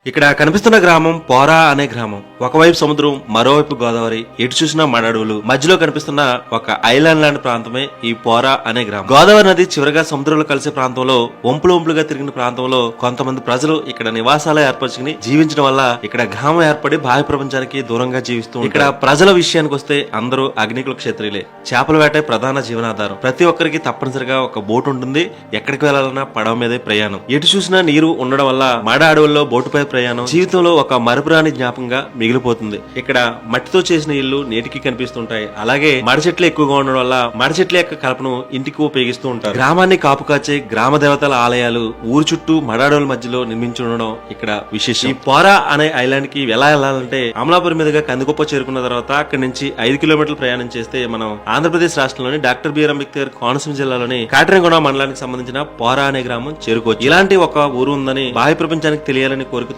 ఇక్కడ కనిపిస్తున్న గ్రామం పోరా అనే గ్రామం. ఒకవైపు సముద్రం, మరోవైపు గోదావరి, ఎటు చూసినా మడడువులు, మధ్యలో కనిపిస్తున్న ఒక ఐలాండ్ లాంటి ప్రాంతమే ఈ పోరా అనే గ్రామం. గోదావరి నది చివరగా సముద్రంలో కలిసే ప్రాంతంలో వంపులుగా తిరిగిన ప్రాంతంలో కొంతమంది ప్రజలు ఇక్కడ నివాసాలు ఏర్పరచుకుని జీవించడం వల్ల ఇక్కడ గ్రామం ఏర్పడి బాహ్య ప్రపంచానికి దూరంగా జీవిస్తూ ఇక్కడ ప్రజల విషయానికి వస్తే అందరూ అగ్నికుల క్షత్రియులే. చేపల వేటే ప్రధాన జీవనాధారం. ప్రతి ఒక్కరికి తప్పనిసరిగా ఒక బోటు ఉంటుంది. ఎక్కడికి వెళ్లాలన్నా పడవ మీదే ప్రయాణం. ఎటు చూసినా నీరు ఉండడం వల్ల మడ అడవుల్లో బోటుపై ప్రయాణం జీవితంలో ఒక మరపురాని జ్ఞాపకంగా మిగిలిపోతుంది. ఇక్కడ మట్టితో చేసిన ఇల్లు నేటికి కనిపిస్తుంటాయి. అలాగే మడ చెట్లు ఎక్కువగా ఉండడం వల్ల మడ చెట్ల యొక్క కలపను ఇంటికి ఉపయోగిస్తూ ఉంటారు. గ్రామాన్ని కాపు కాచే గ్రామ దేవతల ఆలయాలు ఊరు చుట్టూ మడ అడవుల మధ్యలో నిర్మించి ఉండడం ఇక్కడ విశేషం. ఈ పోరా అనే ఐలాండ్ కి ఎలా వెళ్లాలంటే అమలాపురం మీదుగా కందికొప్ప చేరుకున్న తర్వాత అక్కడి నుంచి 5 కిలోమీటర్లు ప్రయాణం చేస్తే మనం ఆంధ్రప్రదేశ్ రాష్ట్రంలోని డాక్టర్ బిఆర్ అంబేద్కర్ కోనసీమ జిల్లాలోని కాటరంగొండ మండలానికి సంబంధించిన పోరా అనే గ్రామం చేరుకోవచ్చు. ఇలాంటి ఒక ఊరు ఉందని బాహ్య ప్రపంచానికి తెలియాలని కోరుకుతూ